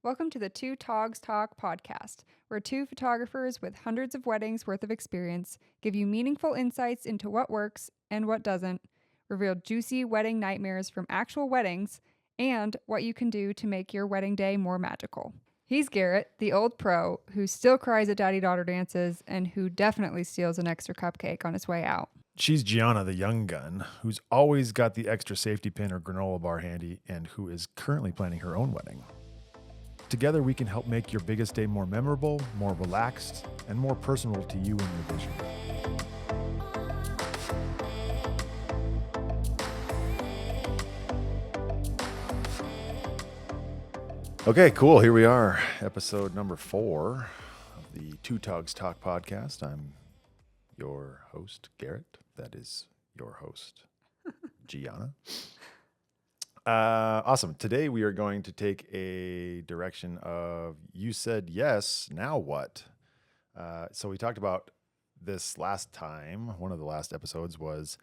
Welcome to the Two Togs Talk podcast, where two photographers with hundreds of weddings worth of experience give you meaningful insights into what works and what doesn't, reveal juicy wedding nightmares from actual weddings, and what you can do to make your wedding day more magical. He's Garrett, the old pro, who still cries at daddy-daughter dances and who definitely steals an extra cupcake on his way out. She's Gianna, the young gun, who's always got the extra safety pin or granola bar handy and who is currently planning her own wedding. Together, we can help make your biggest day more memorable, more relaxed, and more personal to you and your vision. Okay, cool. Here we are, episode number 4 of the Two Togs Talk podcast. I'm your host, Garrett. That is your host, Gianna. Awesome. Today we are going to take a direction of you said yes, now what? So we talked about this last time. One of the last episodes was,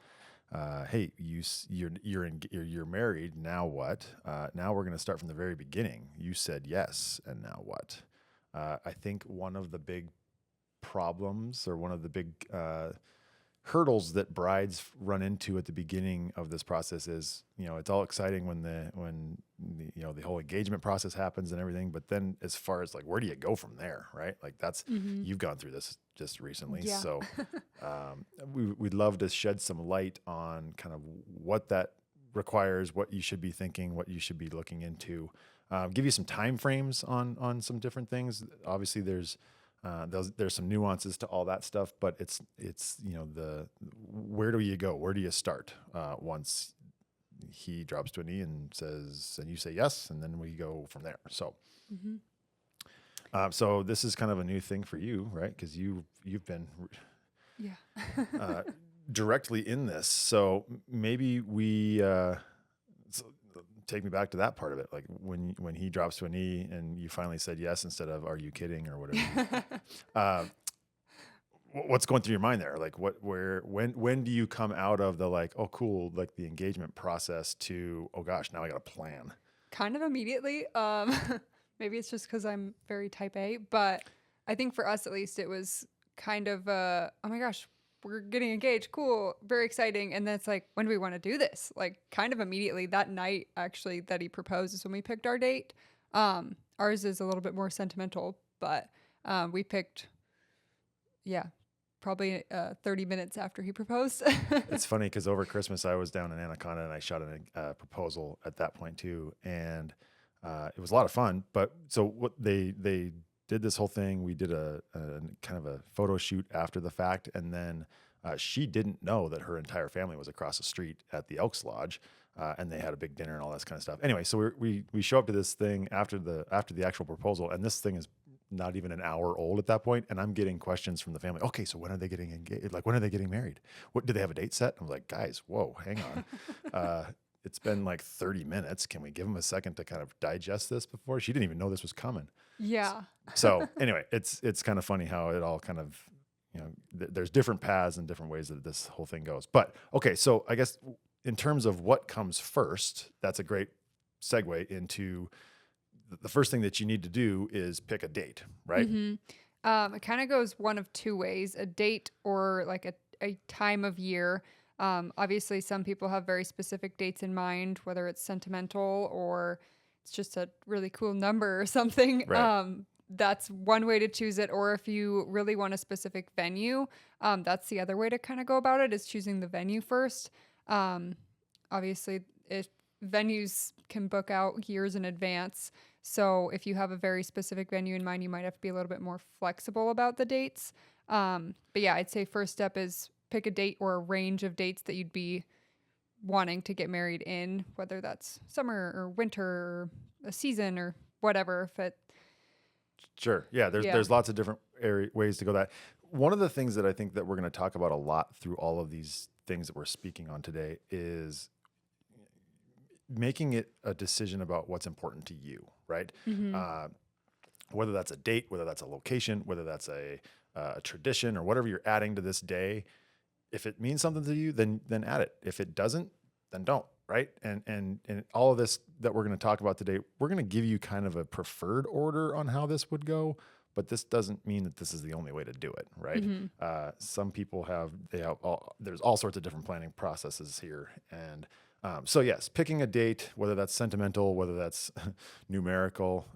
hey, you're married. Now what? Now we're going to start from the very beginning. You said yes, and now what? I think one of the big problems or one of the big hurdles that brides run into at the beginning of this process is, it's all exciting when the whole engagement process happens and everything, but then as far as like, where do you go from there, right? Like that's, you've gone through this just recently. Yeah. So we'd love to shed some light on kind of what that requires, what you should be thinking, what you should be looking into, give you some time frames on some different things. Obviously there's some nuances to all that stuff, but it's where do you go? Where do you start once he drops to a knee and says, and you say yes, and then we go from there. So, so this is kind of a new thing for you, right? Because you've been directly in this. So maybe we take me back to that part of it, like when he drops to a knee and you finally said yes instead of "Are you kidding?" or whatever. What's going through your mind there? Like when do you come out of the like, oh cool, like the engagement process to, oh gosh, now I got a plan? Kind of immediately. Maybe it's just because I'm very type A, but I think for us at least it was kind of oh my gosh, we're getting engaged, cool, very exciting. And then it's like, when do we want to do this? Like kind of immediately that night actually that he proposed is when we picked our date. Ours is a little bit more sentimental, but we picked, probably 30 minutes after he proposed. It's funny because over Christmas I was down in Anaconda and I shot a proposal at that point too, and it was a lot of fun. But so what they did this whole thing. We did a kind of a photo shoot after the fact, and then she didn't know that her entire family was across the street at the Elks Lodge, and they had a big dinner and all this kind of stuff. Anyway, so we show up to this thing after the actual proposal, and this thing is not even an hour old at that point, and I'm getting questions from the family. Okay, so when are they getting engaged? Like, when are they getting married? What do they have a date set? I'm like, guys, whoa, hang on. It's been like 30 minutes. Can we give them a second to kind of digest this before? She didn't even know this was coming. Yeah. So anyway, it's kind of funny how it all kind of, there's different paths and different ways that this whole thing goes. But okay, so I guess in terms of what comes first, that's a great segue into the first thing that you need to do is pick a date, right? It kind of goes one of two ways, a date or like a time of year. Obviously, some people have very specific dates in mind, whether it's sentimental or it's just a really cool number or something. Right. That's one way to choose it. Or if you really want a specific venue, that's the other way to kind of go about it, is choosing the venue first. Obviously, if venues can book out years in advance. So if you have a very specific venue in mind, you might have to be a little bit more flexible about the dates. But yeah, I'd say first step is pick a date or a range of dates that you'd be wanting to get married in, whether that's summer or winter or a season or whatever. Sure. Yeah. There's lots of different ways to go that. One of the things that I think that we're going to talk about a lot through all of these things that we're speaking on today is making it a decision about what's important to you, right? Whether that's a date, whether that's a location, whether that's a tradition or whatever you're adding to this day. If it means something to you, then add it. If it doesn't, then don't. right? And all of this that we're going to talk about today, we're going to give you kind of a preferred order on how this would go, but this doesn't mean that this is the only way to do it, right? Some people there's all sorts of different planning processes here. And so yes, picking a date, whether that's sentimental, whether that's numerical,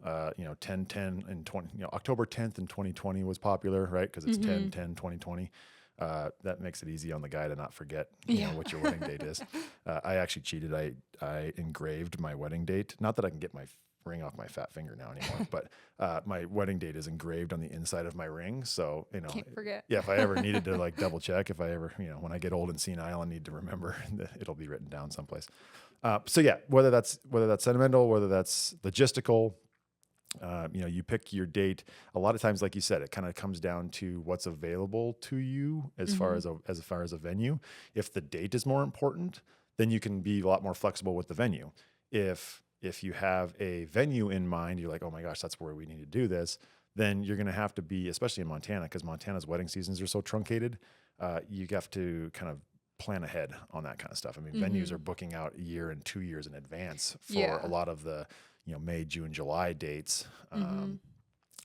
10, 10 and 20, October 10th in 2020 was popular, right? Because it's 10, 10, 2020. That makes it easy on the guy to not forget, what your wedding date is. I actually cheated. I engraved my wedding date. Not that I can get my ring off my fat finger now anymore, but my wedding date is engraved on the inside of my ring. So, Can't forget. yeah, if I ever needed to like double check, if I ever, when I get old and senile and need to remember, it'll be written down someplace. So yeah, whether that's sentimental, whether that's logistical, you pick your date. A lot of times, like you said, it kind of comes down to what's available to you as far as a venue. If the date is more important, then you can be a lot more flexible with the venue. If you have a venue in mind, you're like, oh my gosh, that's where we need to do this. Then you're going to have to be, especially in Montana, because Montana's wedding seasons are so truncated. You have to kind of plan ahead on that kind of stuff. I mean, venues are booking out a year and 2 years in advance for a lot of the May, June, July dates.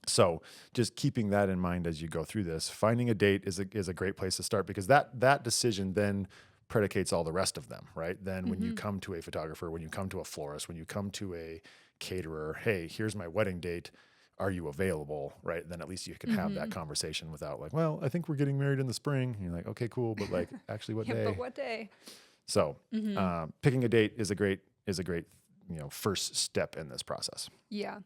So just keeping that in mind as you go through this, finding a date is a great place to start, because that decision then predicates all the rest of them, right? Then when you come to a photographer, when you come to a florist, when you come to a caterer, hey, here's my wedding date. Are you available? Right? Then at least you can have that conversation without like, well, I think we're getting married in the spring. And you're like, okay, cool. But like, actually what day? But what day? So picking a date is a great, first step in this process. Yeah.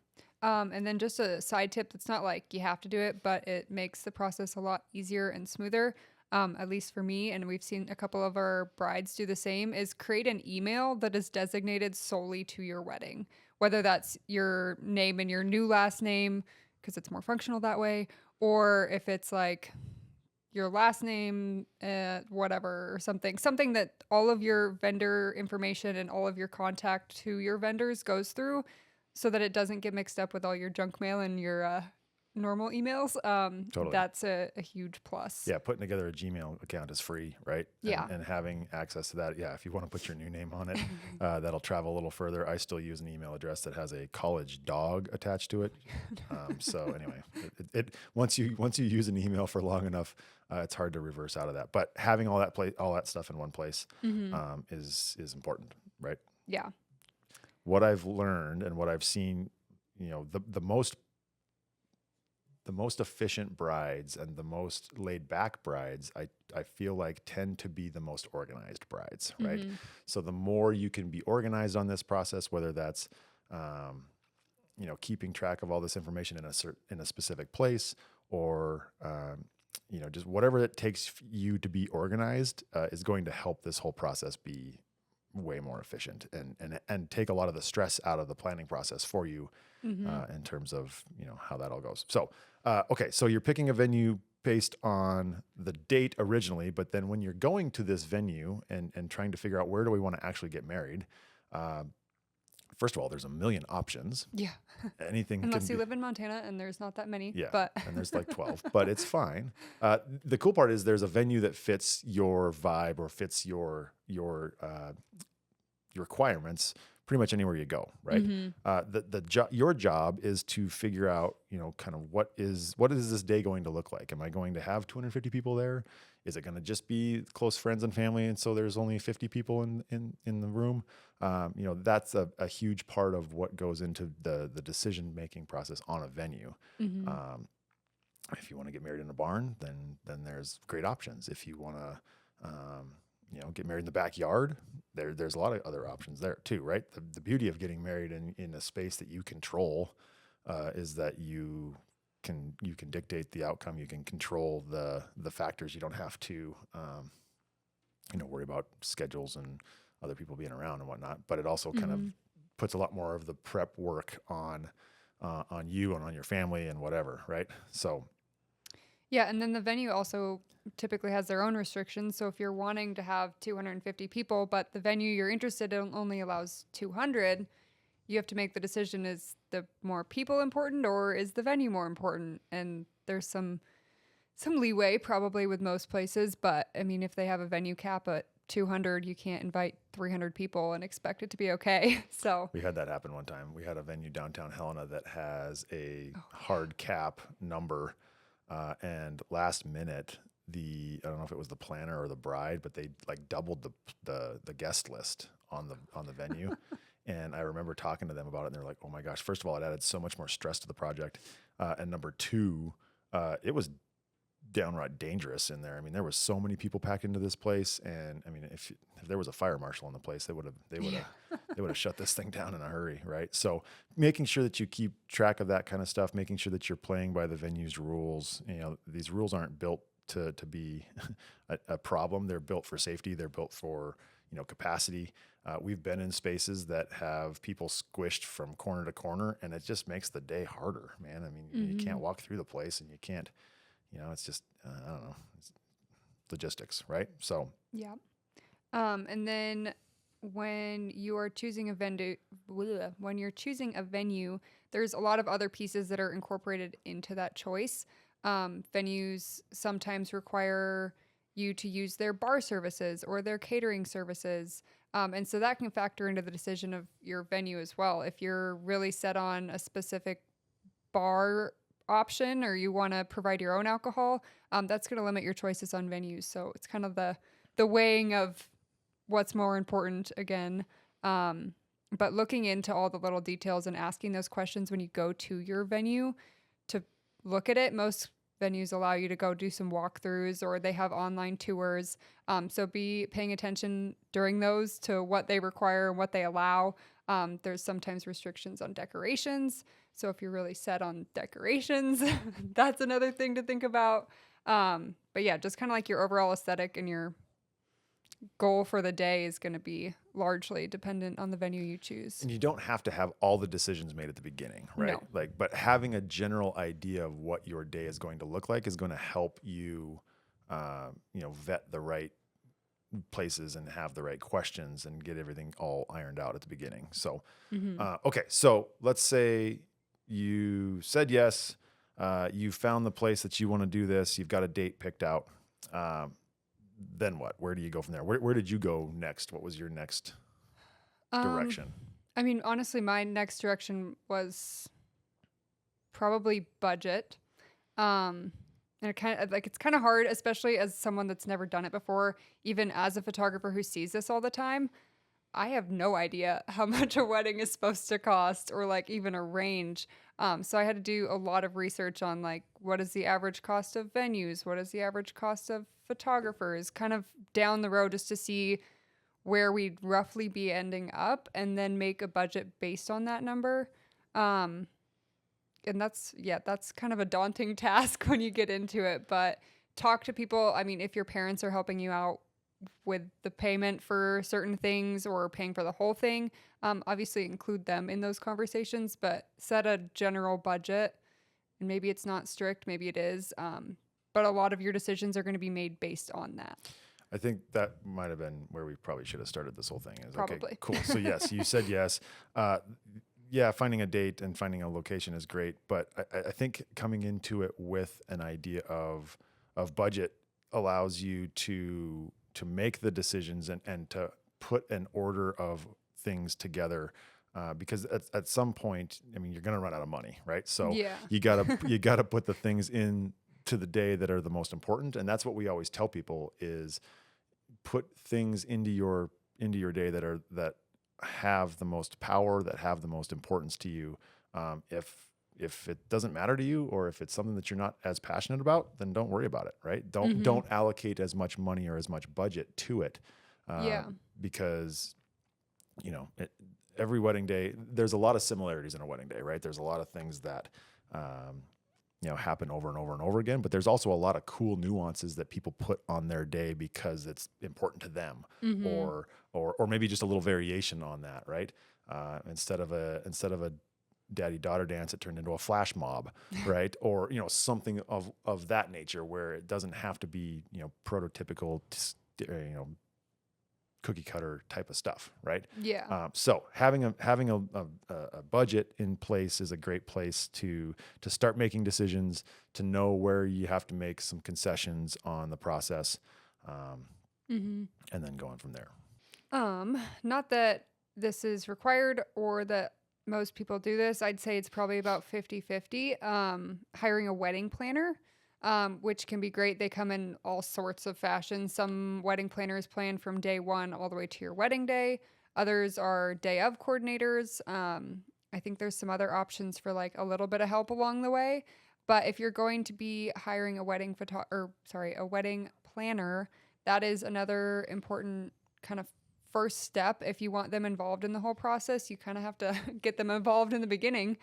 And then just a side tip that's not like you have to do it, but it makes the process a lot easier and smoother, at least for me. And we've seen a couple of our brides do the same, is create an email that is designated solely to your wedding, whether that's your name and your new last name, because it's more functional that way, or if it's like your last name, whatever, or something that all of your vendor information and all of your contact to your vendors goes through, so that it doesn't get mixed up with all your junk mail and your normal emails. Totally. That's a huge plus. Yeah, putting together a Gmail account is free, right? Yeah. And having access to that, if you want to put your new name on it, that'll travel a little further. I still use an email address that has a college dog attached to it. So anyway, it once you use an email for long enough, it's hard to reverse out of that. But having all that stuff in one place is important, right? Yeah. What I've learned and what I've seen, the most efficient brides and the most laid back brides, I feel like tend to be the most organized brides, right? So the more you can be organized on this process, whether that's, keeping track of all this information in a specific place, or, just whatever it takes you to be organized, is going to help this whole process be way more efficient and take a lot of the stress out of the planning process for you, in terms of, how that all goes. So, okay. So you're picking a venue based on the date originally, but then when you're going to this venue and trying to figure out where do we want to actually get married, first of all, there's a million options. Yeah. Anything Unless you live in Montana, and there's not that many. Yeah, But and there's like 12, but it's fine. The cool part is there's a venue that fits your vibe or fits your requirements pretty much anywhere you go, right? Your job is to figure out, kind of what is this day going to look like? Am I going to have 250 people there? Is it going to just be close friends and family, and so there's only 50 people in the room? That's a huge part of what goes into the decision making process on a venue. If you want to get married in a barn, then there's great options. If you want to get married in the backyard, there's a lot of other options there too, right? The beauty of getting married in a space that you control is that you can dictate the outcome. You can control the factors. You don't have to worry about schedules and other people being around and whatnot. But it also kind of puts a lot more of the prep work on you and on your family and whatever, right? So yeah, and then the venue also typically has their own restrictions. So if you're wanting to have 250 people, but the venue you're interested in only allows 200, you have to make the decision, is the more people important or is the venue more important? And there's some leeway probably with most places, but I mean, if they have a venue cap at 200, you can't invite 300 people and expect it to be okay. So, We had that happen one time. We had a venue downtown Helena that has a oh, hard cap number, and last minute, I don't know if it was the planner or the bride, but they like doubled the guest list on the venue. And I remember talking to them about it, and they're like, "Oh my gosh! First of all, it added so much more stress to the project, and number two, it was downright dangerous in there. I mean, there was so many people packed into this place, and I mean, if there was a fire marshal in the place, yeah. they would have shut this thing down in a hurry, right? So making sure that you keep track of that kind of stuff, making sure that you're playing by the venue's rules. You know, these rules aren't built to be a problem. They're built for safety. They're built for, capacity. We've been in spaces that have people squished from corner to corner, and it just makes the day harder, man. I mean, you can't Hmm. walk through the place, and you can't, it's just, I don't know, it's logistics, right? So, Yeah. And then when you are choosing a when you're choosing a venue, there's a lot of other pieces that are incorporated into that choice. Venues sometimes require you to use their bar services or their catering services. And so that can factor into the decision of your venue as well. If you're really set on a specific bar option or you want to provide your own alcohol, that's going to limit your choices on venues. So it's kind of the weighing of what's more important again. Um, but looking into all the little details and asking those questions when you go to your venue to look at it. Most venues allow you to go do some walkthroughs or they have online tours. So be paying attention during those to what they require and what they allow. There's sometimes restrictions on decorations. So if you're really set on decorations, that's another thing to think about. But yeah, just kind of like your overall aesthetic and your goal for the day is going to be largely dependent on the venue you choose. and you don't have to have all the decisions made at the beginning, right? No. Like, but having a general idea of what your day is going to look like is going to help you, vet the right places and have the right questions and get everything all ironed out at the beginning. So, Hmm. okay. So let's say you said yes, you found the place that you want to do this, you've got a date picked out. Then what? Where do you go from there? Where did you go next? What was your next Um, direction? I mean, honestly, my next direction was probably budget. Um, and it kind of like it's kind of hard, especially as someone that's never done it before, even as a photographer who sees this all the time. I have no idea how much a wedding is supposed to cost or like even a range. So I had to do a lot of research on like what is the average cost of venues, what is the average cost of photographers, kind of down the road just to see where we'd roughly be ending up and then make a budget based on that number. Um, and that's kind of a daunting task when you get into it, but talk to people. I mean, if your parents are helping you out with the payment for certain things or paying for the whole thing, obviously include them in those conversations, but set a general budget. And maybe it's not strict, maybe it is. But a lot of your decisions are going to be made based on that. I think that might have been where we probably should have started this whole thing. Is okay, Probably. cool. So yes, you said yes. Uh, yeah, finding a date and finding a location is great, but I think coming into it with an idea of budget allows you to make the decisions and to put an order of things together. Because at some point, I mean, you're going to run out of money, right? So Yeah. you gotta put the things in to the day that are the most important, and that's what we always tell people is put things into your day that have the most power, that have the most importance to you. If it doesn't matter to you, or if it's something that you're not as passionate about, then don't worry about it, right? Hmm. Don't allocate as much money or as much budget to it, uh, Yeah. because you know it, every wedding day there's a lot of similarities in a wedding day, right? There's a lot of things that um, happen over and over and over again, but there's also a lot of cool nuances that people put on their day because it's important to them, Hmm. or maybe just a little variation on that, right? Instead of a daddy daughter dance, it turned into a flash mob, right? Or something of that nature where it doesn't have to be prototypical, cookie cutter type of stuff, right? Yeah. So having a budget in place is a great place to start making decisions, to know where you have to make some concessions on the process. Um, Mm-hmm. and then going from there. Not that this is required or that most people do this. I'd say it's probably about 50-50. Hiring a wedding planner, which can be great. They come in all sorts of fashions. Some wedding planners plan from day one all the way to your wedding day. Others are day of coordinators. I think there's some other options for like a little bit of help along the way. But if you're going to be hiring a a wedding planner, that is another important kind of first step. If you want them involved in the whole process, you kind of have to get them involved in the beginning,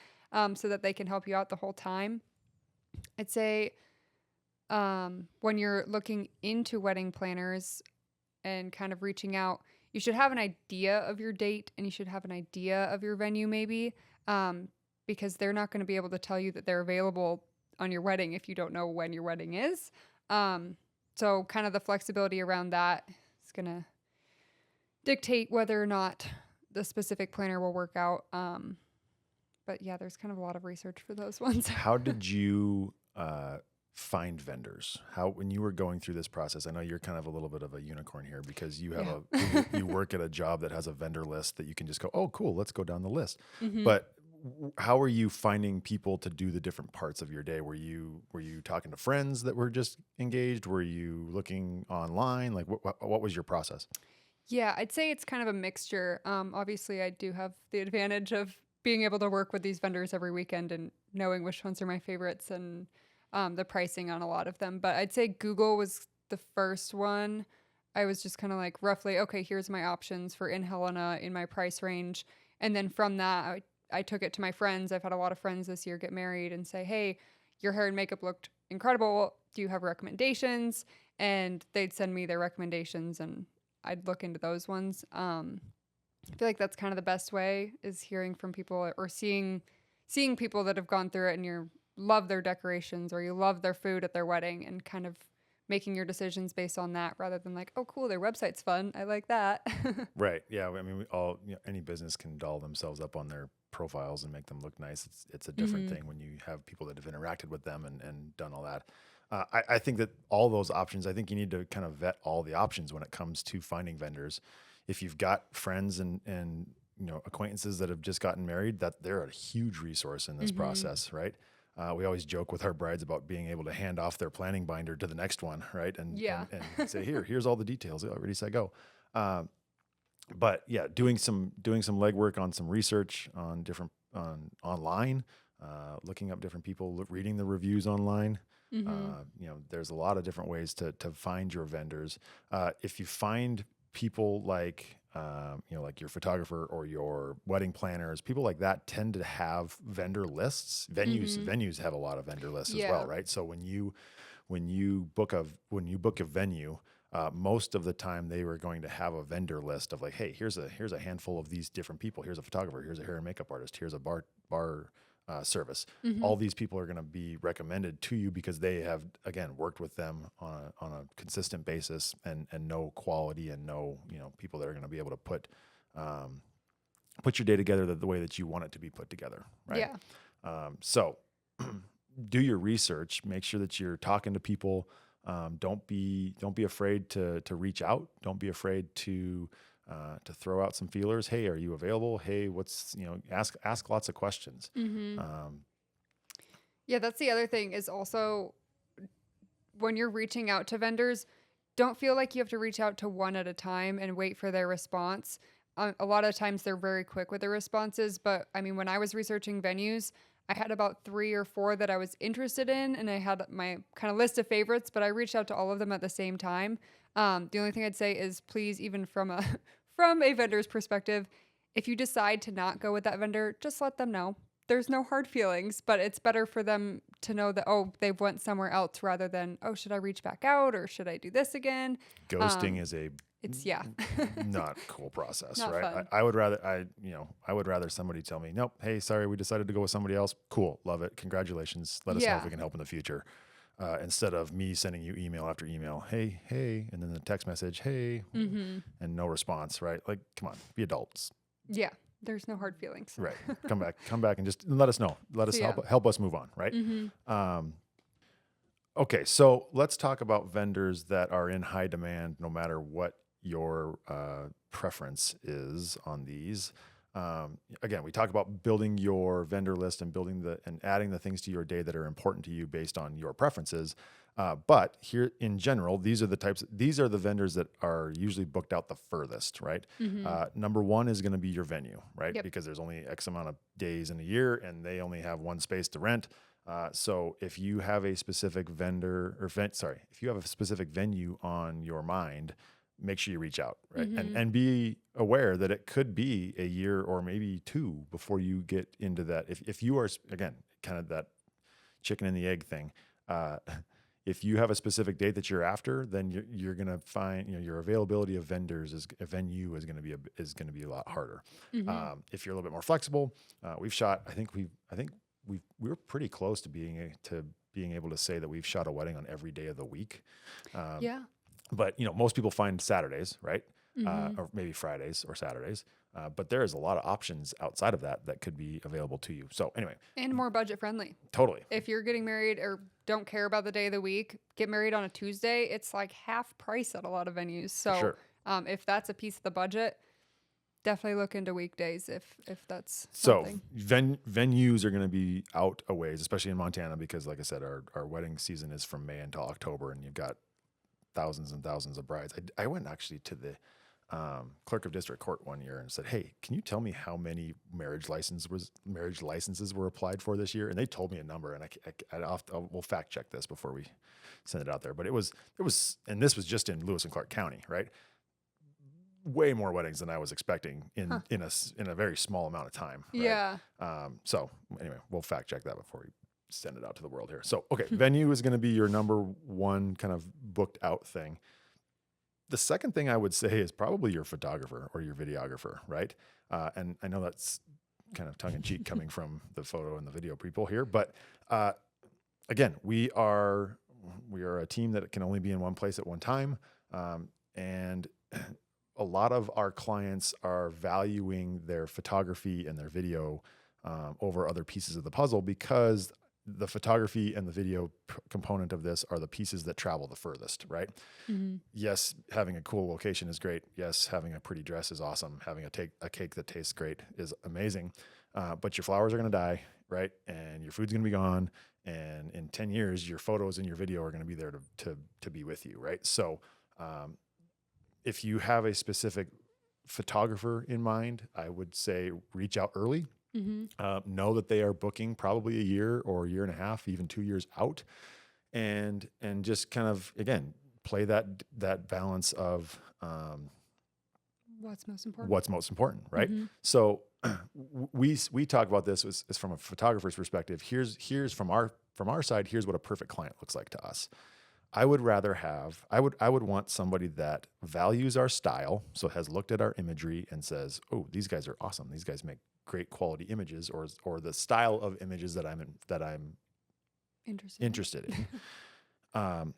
so that they can help you out the whole time. I'd say when you're looking into wedding planners and kind of reaching out, you should have an idea of your date and you should have an idea of your venue, maybe, because they're not going to be able to tell you that they're available on your wedding if you don't know when your wedding is. So, kind of the flexibility around that is going to dictate whether or not the specific planner will work out. But yeah, there's kind of a lot of research for those ones. How did you find vendors? How, when you were going through this process, I know you're kind of a little bit of a unicorn here because you have you work at a job that has a vendor list that you can just go, oh, cool, let's go down the list. Mhm. But how are you finding people to do the different parts of your day? Were you talking to friends that were just engaged? Were you looking online? Like what was your process? Yeah, I'd say it's kind of a mixture. Obviously, I do have the advantage of being able to work with these vendors every weekend and knowing which ones are my favorites and the pricing on a lot of them. But I'd say Google was the first one. I was just kind of like roughly, okay, here's my options for in Helena in my price range. And then from that, I took it to my friends. I've had a lot of friends this year get married and say, hey, your hair and makeup looked incredible. Do you have recommendations? And they'd send me their recommendations and I'd look into those ones. I feel like that's kind of the best way is hearing from people or seeing people that have gone through it and you love their decorations or you love their food at their wedding and kind of making your decisions based on that rather than like, oh, cool, their website's fun. I like that. Right. Yeah. I mean, we all, any business can doll themselves up on their profiles and make them look nice. It's a different Mhm. thing when you have people that have interacted with them and done all that. I think that all those options, I think you need to kind of vet all the options when it comes to finding vendors. If you've got friends and acquaintances that have just gotten married, that they're a huge resource in this Mhm. process, right? We always joke with our brides about being able to hand off their planning binder to the next one, right? Yeah. And say, here's all the details. Ready, set, go. But yeah, doing some legwork on some research on online, looking up different people, reading the reviews online. Mhm. There's a lot of different ways to find your vendors. If you find people like like your photographer or your wedding planners, people like that tend to have vendor lists. Venues have a lot of vendor lists as well, Yeah. right? So when you book a venue, most of the time they were going to have a vendor list of like, hey, here's a handful of these different people. Here's a photographer. Here's a hair and makeup artist. Here's a bar service. Mhm. All these people are going to be recommended to you because they have, again, worked with them on a consistent basis and know quality and know people that are going to be able to put your day together the way that you want it to be put together, right? Yeah. So do your research. Make sure that you're talking to people. Don't be afraid to reach out. Don't be afraid to throw out some feelers. Hey, are you available? Hey, what's ask lots of questions. Mhm. Um, Yeah, that's the other thing is also when you're reaching out to vendors, don't feel like you have to reach out to one at a time and wait for their response. A lot of times they're very quick with their responses, but I mean, when I was researching venues, I had about 3 or 4 that I was interested in, and I had my kind of list of favorites, but I reached out to all of them at the same time. The only thing I'd say is please, even from a from a vendor's perspective, if you decide to not go with that vendor, just let them know. There's no hard feelings, but it's better for them to know that, oh, they went somewhere else rather than, oh, should I reach back out or should I do this again? Ghosting is a It's, yeah, not cool process, not right? fun. I would rather I would rather somebody tell me, nope, hey, sorry, we decided to go with somebody else. Cool, love it, congratulations. Let us know if Yeah. we can help in the future. Instead of me sending you email after email, hey, and then the text message, hey, Hmm. and no response, right? Like, come on, be adults, Yeah, there's no hard feelings. right? Come back, and just let us know. Let us So, yeah. help us move on, right? Hmm. Um, Okay, so let's talk about vendors that are in high demand, no matter what your preference is on these. Again, we talk about building your vendor list and building and adding the things to your day that are important to you based on your preferences. But here, in general, these are the vendors that are usually booked out the furthest, right? Mm-hmm. Number one is going to be your venue, right? Yep. Because there's only X amount of days in a year, and they only have one space to rent. So if you have a specific if you have a specific venue on your mind, make sure you reach out, right? Mm-hmm. And be aware that it could be a year or maybe two before you get into that. If you are, again, kind of that chicken and the egg thing, if you have a specific date that you're after, then you're going to find, your availability of vendors a venue is going to be a lot harder. Mm-hmm. If you're a little bit more flexible, we've shot, I think we were pretty close to being able to say that we've shot a wedding on every day of the week. Yeah. But most people find Saturdays, right? Mm-hmm. Or maybe Fridays or Saturdays. But there is a lot of options outside of that could be available to you. So anyway, And more budget friendly. totally. If you're getting married or don't care about the day of the week, get married on a Tuesday, it's like half price at a lot of venues. For So sure. if that's a piece of the budget, definitely look into weekdays if that's So something. venues are going to be out a ways, especially in Montana, because like I said, our wedding season is from May until October, and you've got thousands and thousands of brides. I went actually to the clerk of district court one year and said, "Hey, can you tell me how many marriage licenses were applied for this year?" And they told me a number, and we'll fact check this before we send it out there. But it was, and this was just in Lewis and Clark County, right? Way more weddings than I was expecting in a very small amount of time. Right? Yeah. So anyway, we'll fact check that before we send it out to the world here. So, okay, venue is going to be your number one kind of booked out thing. The second thing I would say is probably your photographer or your videographer, right? And I know that's kind of tongue in cheek coming from the photo and the video people here, but again, we are a team that can only be in one place at one time, and a lot of our clients are valuing their photography and their video over other pieces of the puzzle, because the photography and the video component of this are the pieces that travel the furthest, right? Mm-hmm. Yes, having a cool location is great. Yes, having a pretty dress is awesome. Having a cake that tastes great is amazing. But your flowers are going to die, right? And your food's going to be gone. And in 10 years, your photos and your video are going to be there to be with you, right? So if you have a specific photographer in mind, I would say reach out early. Mm-hmm. Know that they are booking probably a year or a year and a half, even 2 years out, and just kind of, again, play that balance of What's most important? what's most important, right? Mm-hmm. So we talk about this as from a photographer's perspective. Here's from our side. Here's what a perfect client looks like to us. I would want somebody that values our style, so has looked at our imagery and says, "Oh, these guys are awesome. These guys make great quality images," or the style of images that I'm interested in.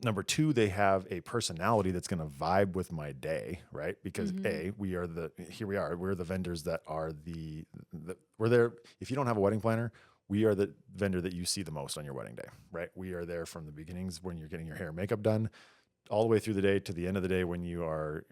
Number two, they have a personality that's going to vibe with my day, right? Because we're the vendors that are we're there. If you don't have a wedding planner, we are the vendor that you see the most on your wedding day, right? We are there from the beginnings when you're getting your hair and makeup done, all the way through the day to the end of the day when you are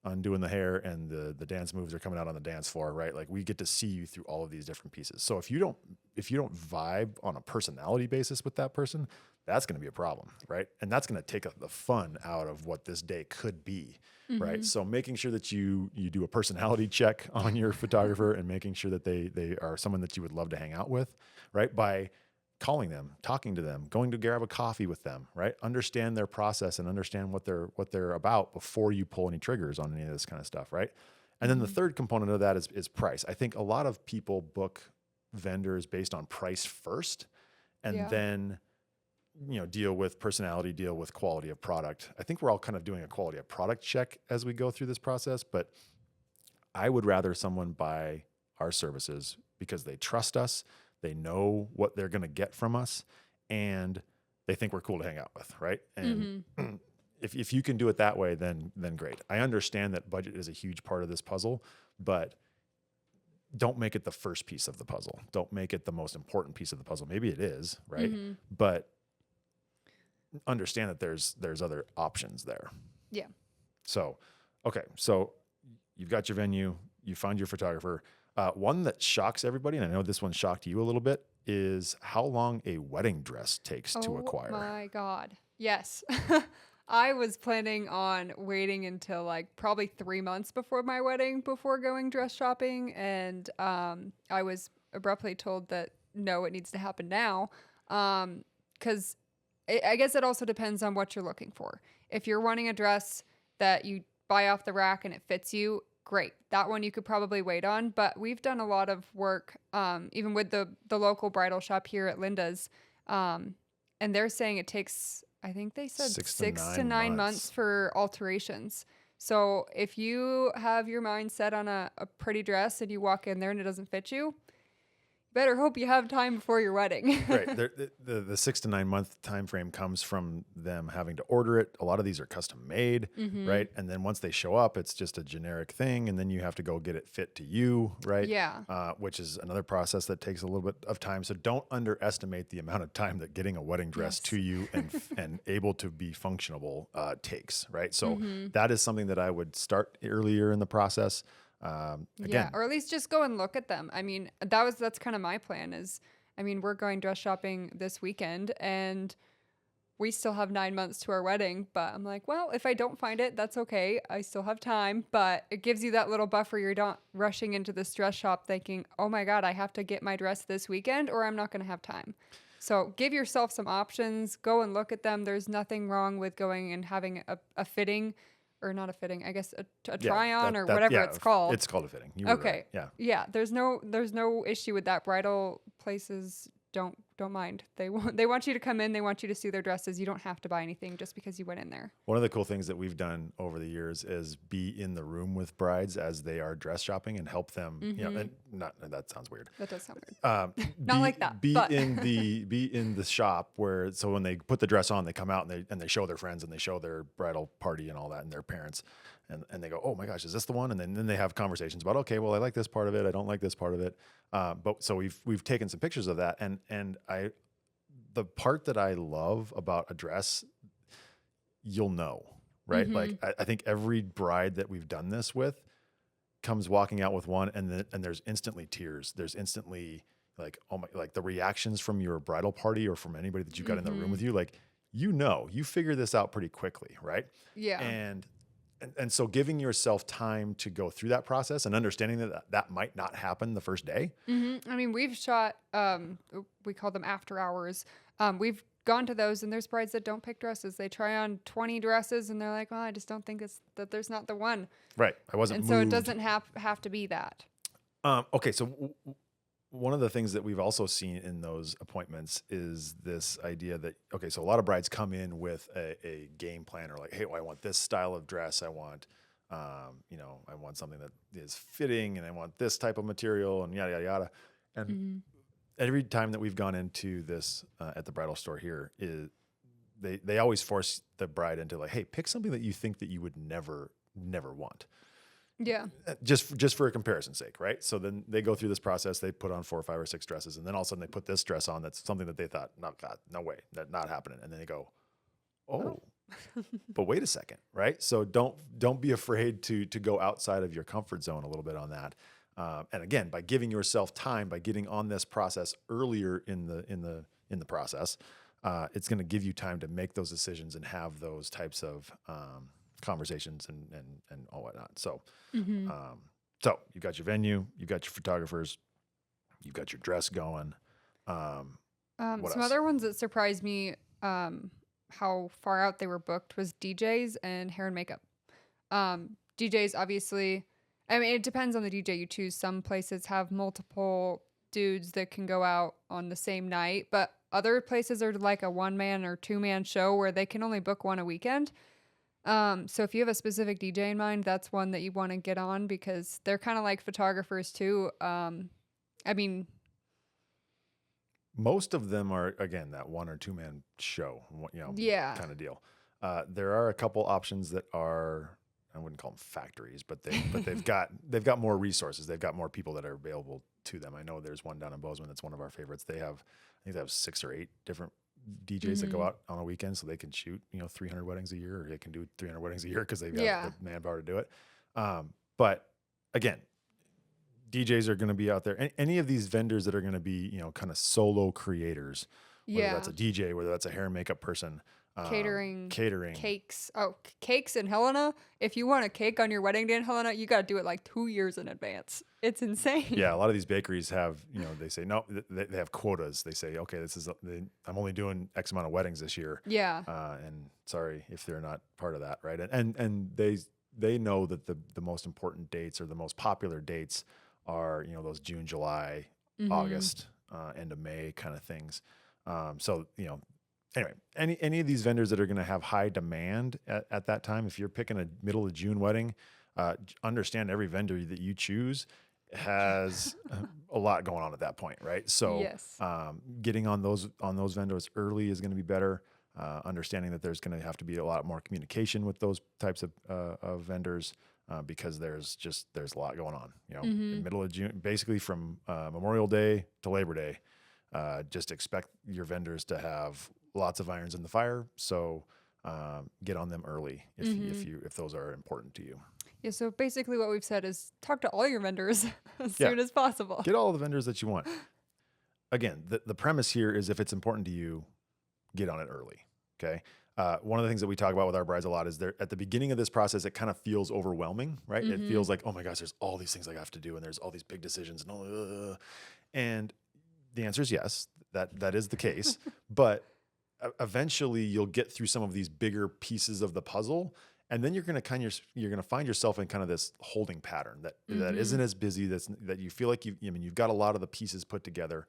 undoing the hair and the dance moves are coming out on the dance floor, right? Like, we get to see you through all of these different pieces. So if you don't vibe on a personality basis with that person, that's going to be a problem, right? And that's going to take the fun out of what this day could be, right? So making sure that you do a personality check on your photographer and making sure that they are someone that you would love to hang out with, right? By calling them, talking to them, going to grab a coffee with them, right? Understand their process and understand what they're about before you pull any triggers on any of this kind of stuff, right? And then the third component of that is price. I think a lot of people book vendors based on price first, and then deal with personality, deal with quality of product. I think we're all kind of doing a quality of product check as we go through this process, but I would rather someone buy our services because they trust us, they know what they're going to get from us, and they think we're cool to hang out with, right? And if you can do it that way, then great. I understand that budget is a huge part of this puzzle, but don't make it the first piece of the puzzle. Don't make it the most important piece of the puzzle. Maybe it is, right? Mm-hmm. But understand that there's other options there. Yeah. So, okay. So you've got your venue, you find your photographer. One that shocks everybody, and I know this one shocked you a little bit, is how long a wedding dress takes to acquire. Oh my God. Yes. I was planning on waiting until like probably 3 months before my wedding before going dress shopping. And I was abruptly told that no, it needs to happen now. Because I guess it also depends on what you're looking for. If you're wanting a dress that you buy off the rack and it fits you, great. That one you could probably wait on. But we've done a lot of work, even with the local bridal shop here at Linda's. And they're saying it takes, I think they said 6 to 9 months for alterations. So if you have your mind set on a pretty dress and you walk in there and it doesn't fit you, better hope you have time before your wedding. Right. The 6 to 9 month time frame comes from them having to order it. A lot of these are custom made, right? And then once they show up, it's just a generic thing, and then you have to go get it fit to you, right? Yeah. Which is another process that takes a little bit of time. So don't underestimate the amount of time that getting a wedding dress Yes. to you and able to be functionable takes, right? So that is something that I would start earlier in the process. Yeah, Again, or at least just go and look at them. I mean, that's kind of my plan is, I mean, we're going dress shopping this weekend and we still have 9 months to our wedding, but I'm like, well, if I don't find it, that's okay. I still have time, but it gives you that little buffer. You're not rushing into this dress shop thinking, oh my God, I have to get my dress this weekend or I'm not going to have time. So give yourself some options, go and look at them. There's nothing wrong with going and having a fitting. Or not a fitting, I guess a try on or whatever it's called. It's called a fitting. You were Okay. right. Yeah. Yeah. There's no issue with that. Bridal places don't mind. They want you to come in. They want you to see their dresses. You don't have to buy anything just because you went in there. One of the cool things that we've done over the years is be in the room with brides as they are dress shopping and help them. You know, and that sounds weird. That does sound weird. Not like that, Be but- in the shop where so when they put the dress on, they come out and they show their friends and they show their bridal party and all that and their parents and they go, oh my gosh, is this the one? And then they have conversations about, okay, well, I like this part of it, I don't like this part of it. But so we've taken some pictures of that and the part that I love about a dress, you'll know, right? Like I think every bride that we've done this with comes walking out with one and there's instantly tears. There's instantly like, oh my, like the reactions from your bridal party or from anybody that you've got in the room with you, like, you figure this out pretty quickly, right? Yeah. And so giving yourself time to go through that process and understanding that might not happen the first day. I mean, we've shot, we call them after hours. We've gone to those and there's brides that don't pick dresses. They try on 20 dresses and they're like, well, I just don't think that there's not the one. Right. I wasn't And moved. so it doesn't have to be that. Okay. So one of the things that we've also seen in those appointments is this idea that, okay, so a lot of brides come in with a game plan or like, hey, well, I want this style of dress. I want, I want something that is fitting and I want this type of material and yada, yada, yada. And every time that we've gone into this at the bridal store here is they always force the bride into like, hey, pick something that you think that you would never want. Yeah. Just for a comparison's sake, right? So then they go through this process, they put on 4 or 5 or 6 dresses, and then all of a sudden they put this dress on that's something that they thought, no, God, no way, that's not happening. And then they go, oh, but wait a second, right? So don't be afraid to go outside of your comfort zone a little bit on that. And again, by giving yourself time, by getting on this process earlier in the process, it's going to give you time to make those decisions and have those types of conversations and all whatnot. So, so you've got your venue, you've got your photographers, you've got your dress going. Some else? other ones that surprised me, how far out they were booked was DJs and hair and makeup. DJs, obviously, I mean, it depends on the DJ you choose. Some places have multiple dudes that can go out on the same night, but other places are like a 1-man or 2-man show where they can only book one a weekend. So if you have a specific DJ in mind, that's one that you want to get on because they're kind of like photographers too. I mean, Most of them are, again, that 1 or 2-man show, Yeah. kind of deal. There are a couple options that are I wouldn't call them factories, but they've got more resources. They've got more people that are available to them. I know there's one down in Bozeman that's one of our favorites. I think they have 6 or 8 different DJs that go out on a weekend, so they can shoot 300 weddings a year, or they can do 300 weddings a year because they've got the manpower to do it. But again, DJs are going to be out there. Any of these vendors that are going to be kind of solo creators, whether that's a DJ, whether that's a hair and makeup person. Catering, catering, cakes. Oh, cakes in Helena. If you want a cake on your wedding day in Helena, you got to do it like 2 years in advance. It's insane. Yeah, a lot of these bakeries have, they say no, they have quotas. They say, okay, I'm only doing X amount of weddings this year. Yeah. And sorry if they're not part of that, right? And they know that the most important dates or the most popular dates are those June, July, August, end of May kind of things. So anyway, any of these vendors that are going to have high demand at that time, if you're picking a middle of June wedding, understand every vendor that you choose has a lot going on at that point, right? So yes. Getting on those vendors early is going to be better. Understanding that there's going to have to be a lot more communication with those types of vendors because there's a lot going on. In the middle of June, basically from Memorial Day to Labor Day, just expect your vendors to have lots of irons in the fire. So get on them early if those are important to you. Yeah, so basically what we've said is talk to all your vendors as soon as possible. Get all the vendors that you want. Again, the premise here is if it's important to you, get on it early, okay? One of the things that we talk about with our brides a lot is at the beginning of this process, it kind of feels overwhelming, right? It feels like, oh my gosh, there's all these things I have to do and there's all these big decisions and the answer is yes, that is the case. But eventually you'll get through some of these bigger pieces of the puzzle. And then you're going to find yourself in kind of this holding pattern that isn't as busy, that you feel like you've got a lot of the pieces put together.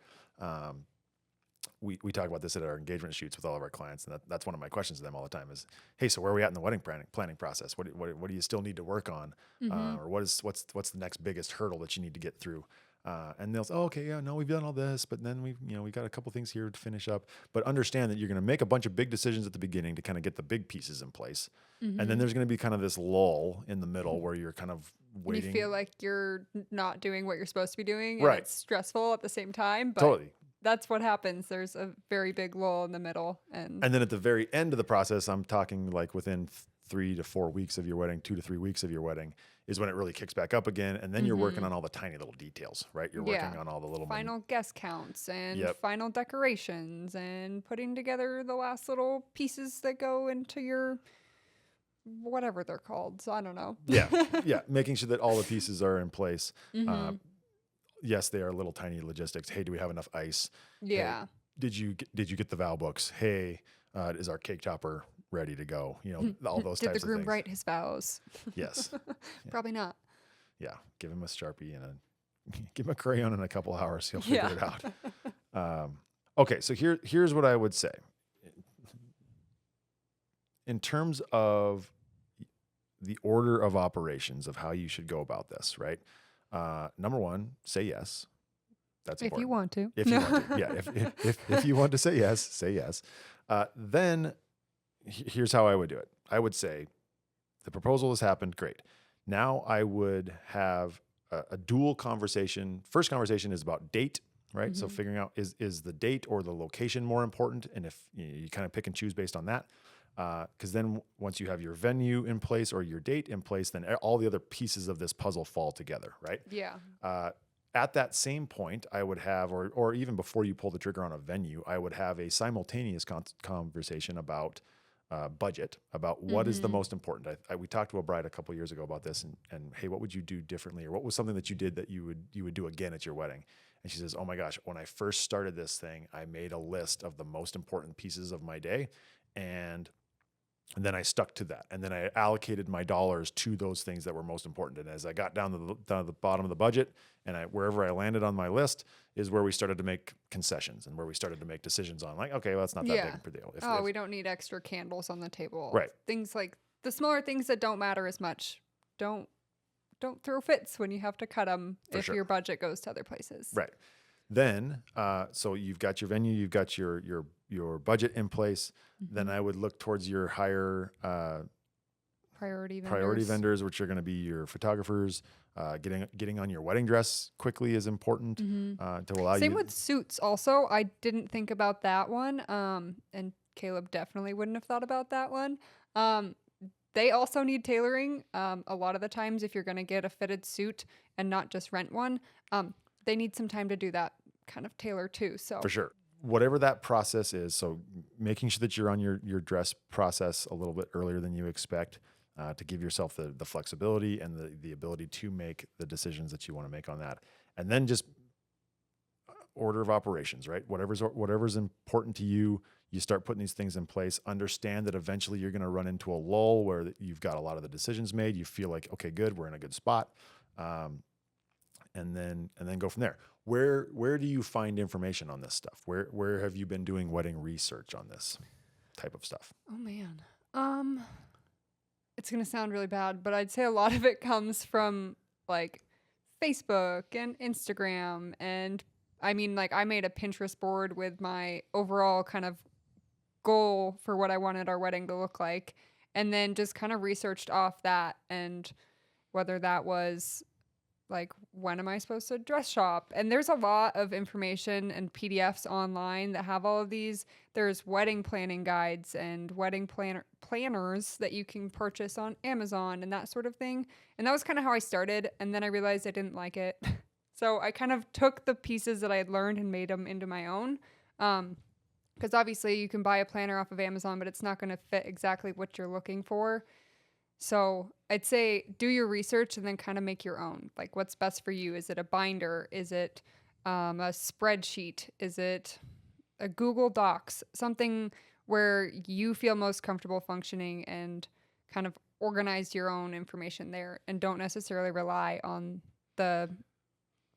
We talk about this at our engagement shoots with all of our clients. And that's one of my questions to them all the time is, hey, so where are we at in the wedding planning process? What do you still need to work on? Or what's the next biggest hurdle that you need to get through? And they'll say, oh, okay, yeah, no, we've done all this, but then we've got a couple things here to finish up. But understand that you're going to make a bunch of big decisions at the beginning to kind of get the big pieces in place. And then there's going to be kind of this lull in the middle where you're kind of waiting. You feel like you're not doing what you're supposed to be doing. And Right. It's stressful at the same time. But Totally. That's what happens. There's a very big lull in the middle. And then at the very end of the process, I'm talking like within 3 to 4 weeks of your wedding, 2 to 3 weeks of your wedding is when it really kicks back up again. And then you're working on all the tiny little details, right? You're working on all the little final guest counts and final decorations and putting together the last little pieces that go into your whatever they're called. So I don't know. Yeah. Making sure that all the pieces are in place. Yes, they are little tiny logistics. Hey, do we have enough ice? Yeah. Hey, did you get the vow books? Hey, is our cake topper ready to go? All those types of things. Did the groom write his vows? Yes. Probably not. Yeah. Give him a Sharpie and give him a crayon in a couple hours. He'll figure it out. Okay. So here's what I would say. In terms of the order of operations of how you should go about this, right? Number one, say yes. That's important. If you want to. If you want to. Yeah. If you want to say yes, say yes. Then here's how I would do it. I would say the proposal has happened. Great. Now I would have a dual conversation. First conversation is about date, right? So figuring out is the date or the location more important? And if you kind of pick and choose based on that. Because then once you have your venue in place or your date in place, then all the other pieces of this puzzle fall together, right? Yeah. At that same point, I would have, or even before you pull the trigger on a venue, I would have a simultaneous conversation about budget, about what is the most important. We talked to a bride a couple of years ago about this, and hey, what would you do differently, or what was something that you did that you would do again at your wedding? And she says, oh my gosh, when I first started this thing, I made a list of the most important pieces of my day, and then I stuck to that. And then I allocated my dollars to those things that were most important. And as I got down to the bottom of the budget, and wherever I landed on my list is where we started to make concessions and where we stared to make decisions on, like, okay, well, that's not that big a deal. We don't need extra candles on the table. Right. Things like the smaller things that don't matter as much. Don't throw fits when you have to cut them if your budget goes to other places. Right. Then, so you've got your venue, you've got your budget in place. Then I would look towards your higher priority priority vendors. vendors, which are going to be your photographers. Getting on your wedding dress quickly is important to allow Same you. with suits also. I didn't think about that one. And Caleb definitely wouldn't have thought about that one. Um, they also need tailoring. A lot of the times, if you're going to get a fitted suit and not just rent one, they need some time to do that kind of tailor too. So For sure. Whatever that process is, so making sure that you're on your dress process a little bit earlier than you expect to give yourself the flexibility and the ability to make the decisions that you want to make on that. And then just order of operations, right? Whatever's important to you, you start putting these things in place. Understand that eventually you're going to run into a lull where you've got a lot of the decisions made. You feel like, okay, good, we're in a good spot. And then go from there. Where do you find information on this stuff? Where have you been doing wedding research on this type of stuff? oh man. It's gonna sound really bad, but I'd say a lot of it comes from like Facebook and Instagram, and I mean, like, I made a Pinterest board with my overall kind of goal for what I wanted our wedding to look like, and then just kind of researched off that, and whether that was like, when am I supposed to dress shop? And there's a lot of information and PDFs online that have all of these. There's wedding planning guides and wedding planners that you can purchase on Amazon and that sort of thing. And that was kind of how I started. And then I realized I didn't like it. So I kind of took the pieces that I had learned and made them into my own. Because obviously you can buy a planner off of Amazon, but it's not going to fit exactly what you're looking for. So I'd say do your research and then kind of make your own. Like, what's best for you? Is it a binder? Is it a spreadsheet? Is it a Google Docs? Something where you feel most comfortable functioning and kind of organize your own information there, and don't necessarily rely on the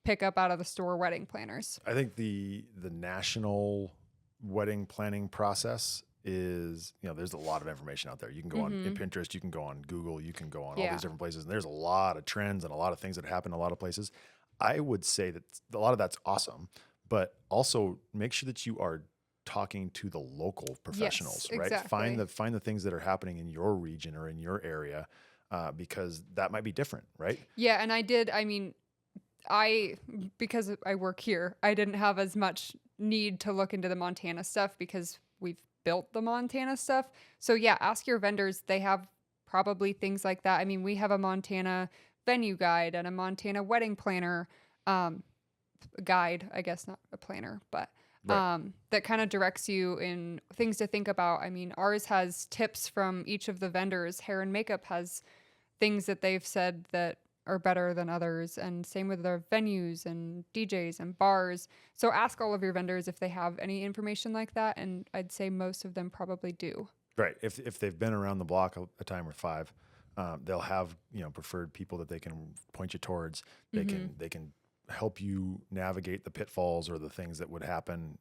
pick up out of the store wedding planners. I think the national wedding planning process is, there's a lot of information out there. You can go on Pinterest, you can go on Google, you can go on all these different places, and there's a lot of trends and a lot of things that happen in a lot of places. I would say that a lot of that's awesome, but also make sure that you are talking to the local professionals, Yes, right? exactly. Find the things that are happening in your region or in your area, because that might be different, right? Yeah, and because I work here, I didn't have as much need to look into the Montana stuff because we've built the Montana stuff. So yeah, ask your vendors. They have probably things like that. I mean, we have a Montana venue guide and a Montana wedding planner guide, I guess, not a planner, but Right. that kind of directs you in things to think about. I mean, ours has tips from each of the vendors. Hair and makeup has things that they've said that are better than others, and same with their venues and DJs and bars. So ask all of your vendors if they have any information like that, and I'd say most of them probably do. Right. If they've been around the block a time or five, they'll have preferred people that they can point you towards. They can help you navigate the pitfalls or the things that would happen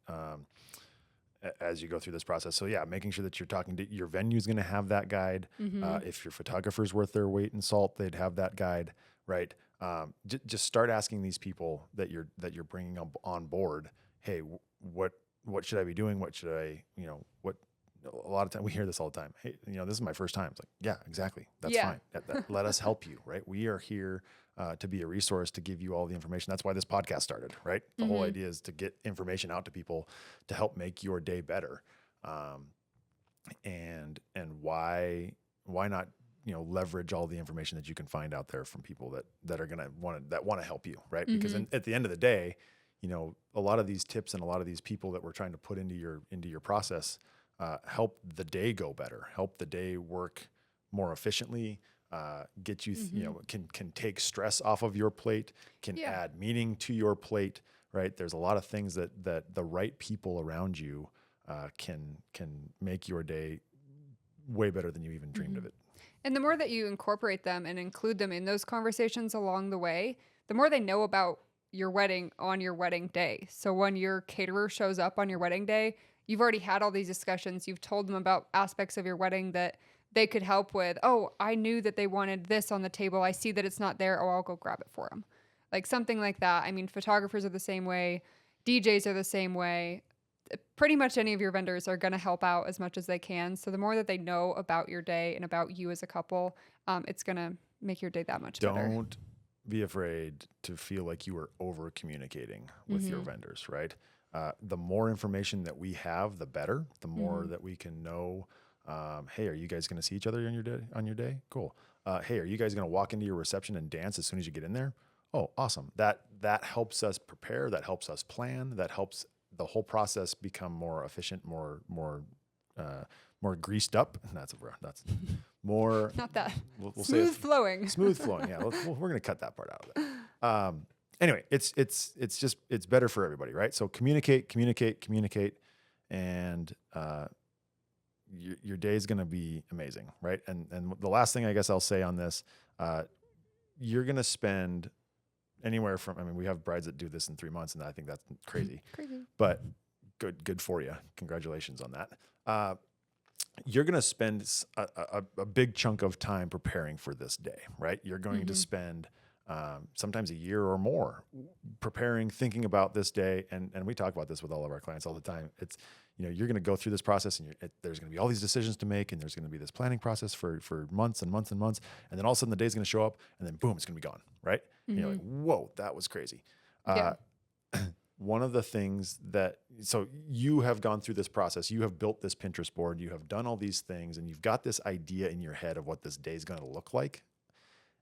as you go through this process. So yeah, making sure that you're talking to your venue's going to have that guide. If your photographer's worth their weight in salt, they'd have that guide, right? Just start asking these people that you're bringing on board. Hey, what should I be doing? What should I, what? A lot of time we hear this all the time. Hey, this is my first time. It's like, yeah, exactly. That's Yeah. fine. Let us help you, right? We are here to be a resource to give you all the information. That's why this podcast started, right? The whole idea is to get information out to people to help make your day better. And why not leverage all the information that you can find out there from people that are gonna want to help you, right? Because at the end of the day, a lot of these tips and a lot of these people that we're trying to put into your process help the day go better, help the day work more efficiently, get you, can take stress off of your plate, can Yeah. add meaning to your plate, right? There's a lot of things that the right people around you can make your day way better than you even dreamed of it. And the more that you incorporate them and include them in those conversations along the way, the more they know about your wedding on your wedding day. So when your caterer shows up on your wedding day, you've already had all these discussions. You've told them about aspects of your wedding that they could help with. Oh, I knew that they wanted this on the table. I see that it's not there. Oh, I'll go grab it for them. Like something like that. I mean, photographers are the same way. DJs are the same way. pretty much any of your vendors are going to help out as much as they can. So the more that they know about your day and about you as a couple, it's going to make your day that much better. Don't be afraid to feel like you are over communicating with your vendors, right? The more information that we have, the better. The more that we can know. Hey, are you guys going to see each other on your day? Cool. Hey, are you guys going to walk into your reception and dance as soon as you get in there? Oh, awesome. That helps us prepare. That helps us plan. That helps the whole process become more efficient, more greased up. That's more. Not that. We'll smooth say flowing. smooth flowing. Yeah, we're going to cut that part out of it. Anyway, it's better for everybody, right? So communicate, and your day is going to be amazing, right? And the last thing I guess I'll say on this, you're going to spend anywhere from, I mean, we have brides that do this in 3 months, and I think that's crazy. Crazy. But good for you. Congratulations on that. You're going to spend a big chunk of time preparing for this day, right? You're going to spend sometimes a year or more preparing, thinking about this day. And we talk about this with all of our clients all the time. It's, you're going to go through this process, and there's going to be all these decisions to make, and there's going to be this planning process for months and months and months. And then all of a sudden the day's going to show up, and then boom, it's going to be gone, right? And you're like, whoa, that was crazy. One of the things so you have gone through this process, you have built this Pinterest board, you have done all these things, and you've got this idea in your head of what this day is going to look like.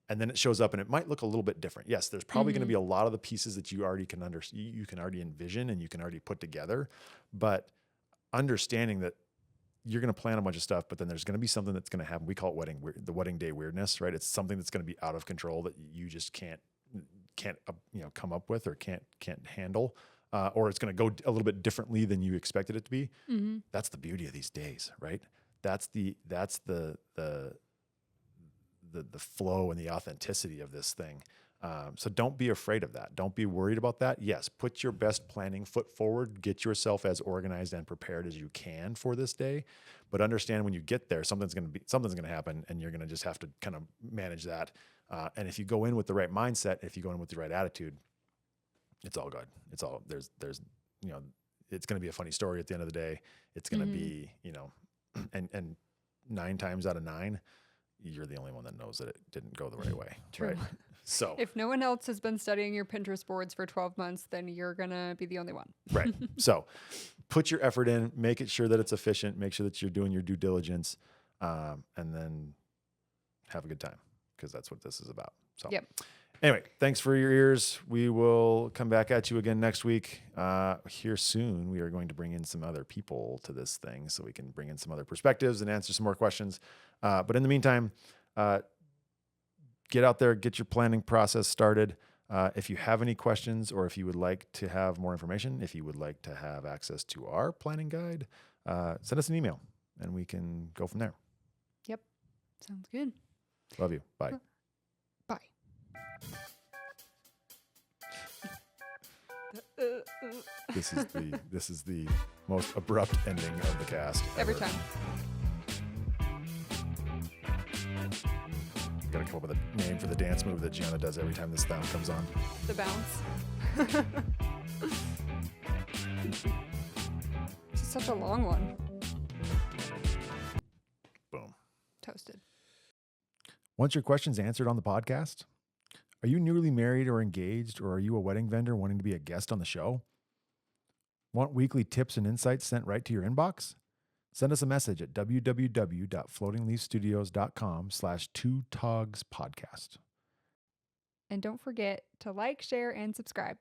And then it shows up and it might look a little bit different. Yes, there's probably going to be a lot of the pieces that you already can you can already envision and you can already put together, but understanding that you're going to plan a bunch of stuff, but then there's going to be something that's going to happen. We call it the wedding day weirdness, right? It's something that's going to be out of control that you just can't come up with or can't handle, or it's going to go a little bit differently than you expected it to be. That's the beauty of these days, right? That's the flow and the authenticity of this thing. So don't be afraid of that. Don't be worried about that. Yes, put your best planning foot forward. Get yourself as organized and prepared as you can for this day. But understand when you get there, something's going to happen, and you're going to just have to kind of manage that. And if you go in with the right mindset, if you go in with the right attitude, it's all good. It's all there's it's going to be a funny story at the end of the day. It's going to be and 9 times out of 9. You're the only one that knows that it didn't go the right way. True. Right? So if no one else has been studying your Pinterest boards for 12 months, then you're going to be the only one. Right. So put your effort in, make it sure that it's efficient, make sure that you're doing your due diligence, and then have a good time, because that's what this is about. So anyway, thanks for your ears. We will come back at you again next week. Here soon, we are going to bring in some other people to this thing so we can bring in some other perspectives and answer some more questions. But in the meantime, get out there, get your planning process started. If you have any questions, or if you would like to have more information, if you would like to have access to our planning guide, send us an email and we can go from there. Yep. Sounds good. Love you. Bye. Bye. This is the most abrupt ending of the cast Every ever. time. Gotta come up with a name for the dance move that Gianna does every time this sound comes on. The bounce. This is such a long one. Boom. Toasted. Want your questions answered on the podcast? Are you newly married or engaged, or are you a wedding vendor wanting to be a guest on the show? Want weekly tips and insights sent right to your inbox? Send us a message at www.floatingleafstudios.com/2togspodcast. And don't forget to like, share, and subscribe.